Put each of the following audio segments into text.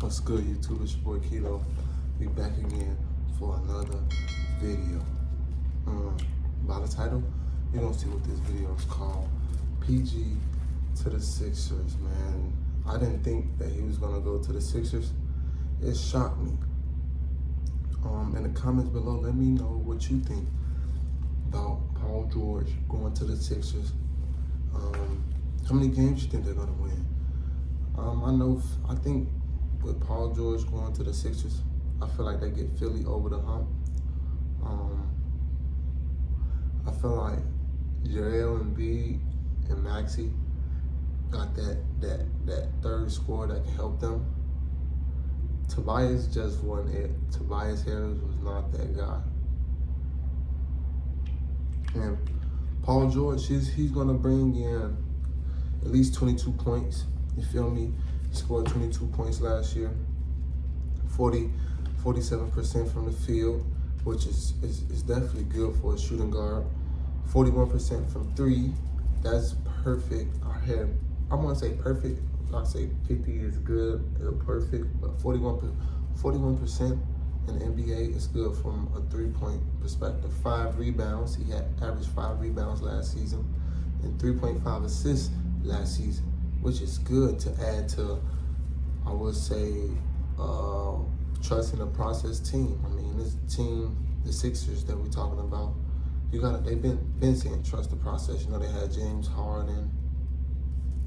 What's good, YouTube? It's your boy Kilo. We back again for another video. By the title, you don't see what this video is called. PG to the Sixers, man. I didn't think that he was gonna go to the Sixers. It shocked me. In the comments below, let me know what you think about Paul George going to the Sixers. How many games you think they're gonna win? I think with Paul George going to the Sixers, I feel like they get Philly over the hump. I feel like Joel Embiid and Maxey got that third scorer that can help them. Tobias just wasn't it. Tobias Harris was not that guy. And Paul George, he's gonna bring in at least 22 points. You feel me? He scored 22 points last year. 47% from the field, which is definitely good for a shooting guard. 41% from three. That's perfect. I want to say perfect. I say 50 is good or perfect, but 41% in the NBA is good from a three-point perspective. 5 rebounds. He had averaged 5 rebounds last season and 3.5 assists last season, which is good to add to, I would say, trust in the process team. I mean, this team, the Sixers that we're talking about, they've been saying trust the process. You know, they had James Harden,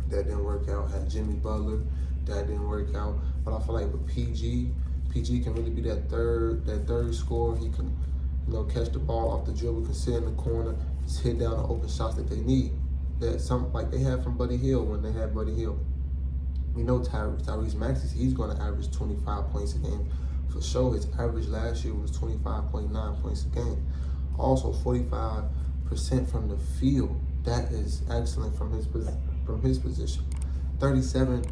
that didn't work out. Had Jimmy Butler, that didn't work out. But I feel like with PG can really be that third scorer. He can, catch the ball off the dribble, can sit in the corner, just hit down the open shots that they need. Like they had from Buddy Hield when they had Buddy Hield. We know Tyrese Maxey, he's going to average 25 points a game for sure. His average last year was 25.9 points a game. Also 45% from the field. That is excellent from his position. 37%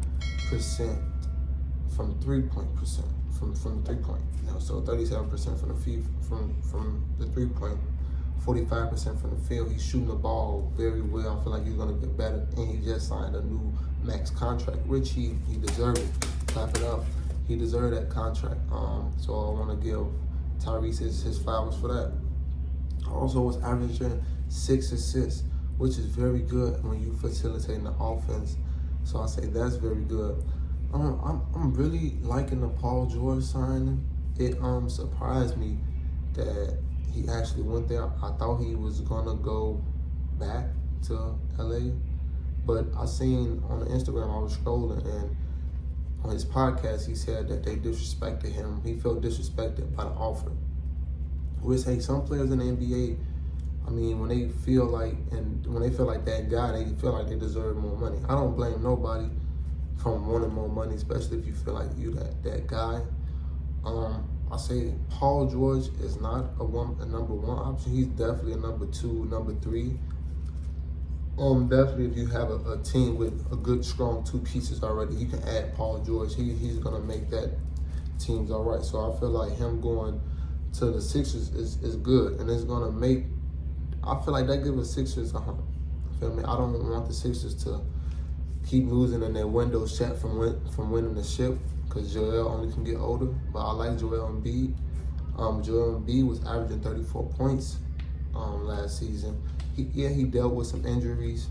from from the 3-point. So 37% from the field, from the 3-point. 45% from the field. He's shooting the ball very well. I feel like he's gonna get better, and he just signed a new max contract, which he deserved it. Clap it up. He deserved that contract. So I want to give Tyrese his flowers for that. Also was averaging 6 assists, which is very good when you facilitating the offense. So I say that's very good. I'm really liking the Paul George signing. It surprised me that he actually went there. I thought he was gonna go back to LA, but I seen on Instagram, I was scrolling, and on his podcast, he said that they disrespected him. He felt disrespected by the offer. Which, hey, some players in the NBA, I mean, when they feel like that guy, they feel like they deserve more money. I don't blame nobody from wanting more money, especially if you feel like you that guy. I say Paul George is not a number one option. He's definitely a number 2, number 3. Definitely if you have a team with a good, strong 2 pieces already, you can add Paul George. He's gonna make that teams all right. So I feel like him going to the Sixers is good, and it's gonna make. I feel like that gives the Sixers a hump. Feel me? I don't want the Sixers to keep losing in their window shut from winning the ship, because Joel only can get older. But I like Joel Embiid. Joel Embiid was averaging 34 points last season. He dealt with some injuries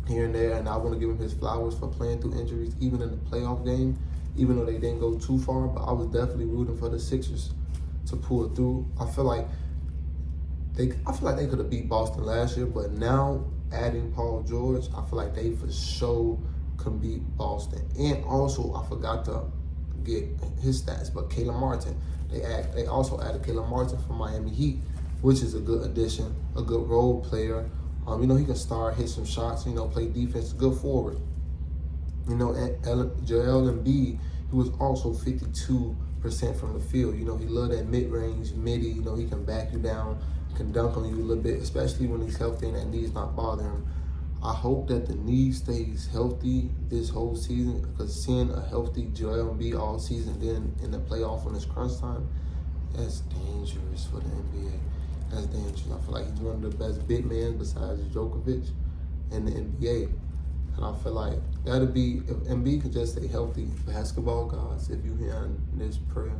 here and there, and I want to give him his flowers for playing through injuries, even in the playoff game, even though they didn't go too far. But I was definitely rooting for the Sixers to pull it through. I feel like they could have beat Boston last year, but now adding Paul George, I feel like they for sure can beat Boston. And also, I forgot to get his stats, but Caleb Martin. They also added Caleb Martin from Miami Heat, which is a good addition, a good role player. He can start, hit some shots, play defense, good forward. Joel Embiid, he was also 52% from the field. He loved that mid-range, midi. He can back you down, can dunk on you a little bit, especially when he's healthy and that knee's not bothering him. I hope that the knee stays healthy this whole season, because seeing a healthy Joel Embiid all season, then in the playoff when it's crunch time, that's dangerous for the NBA. That's dangerous. I feel like he's one of the best big men besides Djokovic in the NBA. And I feel like that'll be, if Embiid could just stay healthy, basketball gods, if you hear this prayer,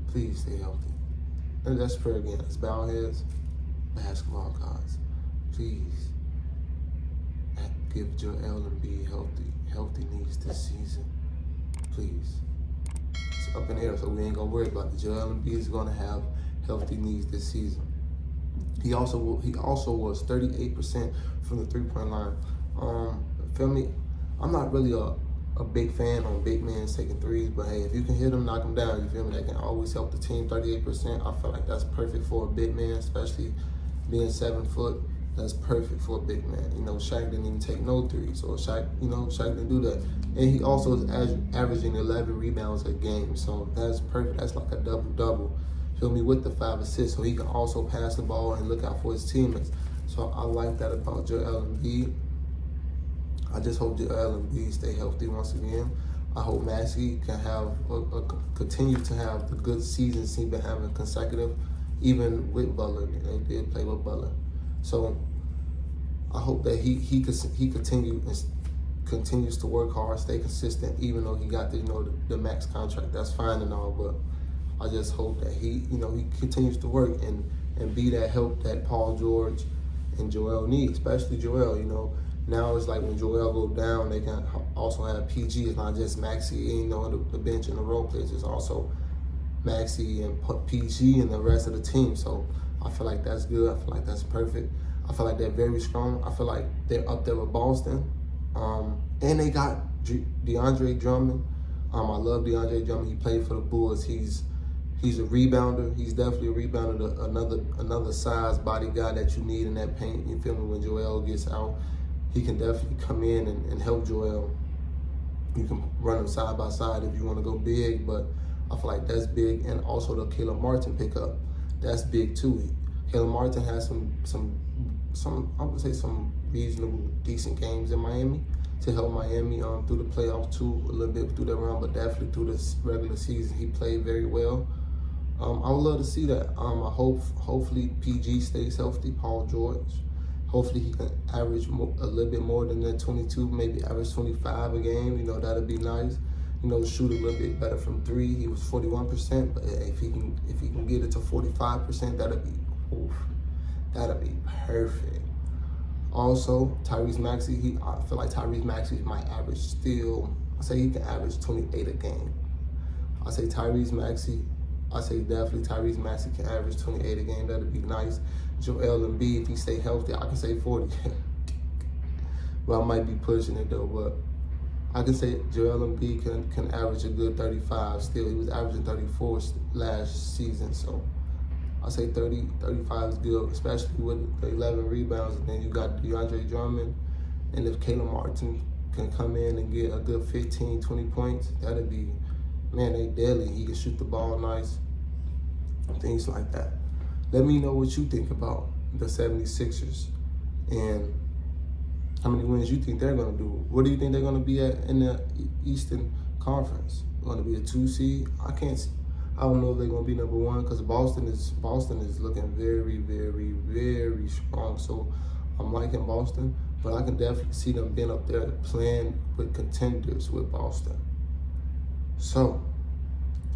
please stay healthy. And let's pray again. Let's bow our heads. Basketball gods, please give Joel Embiid healthy knees this season. Please. It's up in the air, so we ain't gonna worry about it. Joel Embiid is gonna have healthy knees this season. He also was 38% from the 3-point line. Feel me? I'm not really a big fan on big men taking threes, but hey, if you can hit them, knock them down, you feel me? That can always help the team. 38%, I feel like that's perfect for a big man, especially being 7 foot. That's perfect for a big man. You know, Shaq didn't even take no threes, or Shaq didn't do that. And he also is averaging 11 rebounds a game, so that's perfect. That's like a double-double, feel me, with the 5 assists, so he can also pass the ball and look out for his teammates. So I like that about Joel Embiid. I just hope Joel Embiid stay healthy once again. I hope Maxey can have continue to have the good seasons he's been having consecutive, even with Butler. They did play with Butler. So I hope that he continues to work hard, stay consistent, even though he got the max contract. That's fine and all, but I just hope that he continues to work and be that help that Paul George and Joel need, especially Joel. Now it's like when Joel go down, they can also have PG. It's not just Maxey, the bench and the role players. It's also Maxey and PG and the rest of the team. So I feel like that's good. I feel like that's perfect. I feel like they're very strong. I feel like they're up there with Boston. And they got DeAndre Drummond. I love DeAndre Drummond. He played for the Bulls. He's a rebounder. He's definitely a rebounder. Another size body guy that you need in that paint. You feel me? When Joel gets out, he can definitely come in and help Joel. You can run them side by side if you want to go big, but I feel like that's big. And also the Caleb Martin pickup, that's big too. Caleb Martin has some I would say some reasonable, decent games in Miami to help Miami through the playoffs too, a little bit through that round, but definitely through the regular season he played very well. I would love to see that. Hopefully PG stays healthy, Paul George. Hopefully he can average a little bit more than that 22, maybe average 25 a game. That'd be nice. Shoot a little bit better from 3. He was 41%, but if he can get it to 45%, that'd be perfect. Also, Tyrese Maxey, I feel like Tyrese Maxey might average I say he can average 28 a game. I say definitely Tyrese Maxey can average 28 a game. That'd be nice. Joel Embiid, if he stay healthy, I can say 40. But I might be pushing it though. But I can say Joel Embiid can average a good 35 still. He was averaging 34 last season. So I say 30, 35 is good, especially with the 11 rebounds. And then you got DeAndre Drummond. And if Caleb Martin can come in and get a good 15, 20 points, that'd be, man, they deadly. He can shoot the ball nice, things like that. Let me know what you think about the 76ers and how many wins you think they're going to do. What do you think they're going to be at in the Eastern Conference? Going to be a 2 seed? I don't know if they're going to be number 1 because Boston is looking very, very, very strong. So I'm liking Boston, but I can definitely see them being up there playing with contenders with Boston. So,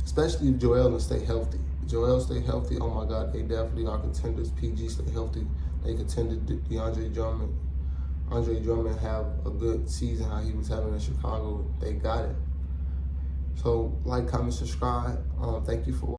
especially if Joel will stay healthy. Joel stay healthy, oh my God, they definitely are contenders. PG stay healthy, they contended. DeAndre Drummond have a good season how he was having in Chicago. They got it. So like, comment, subscribe. Thank you for watching.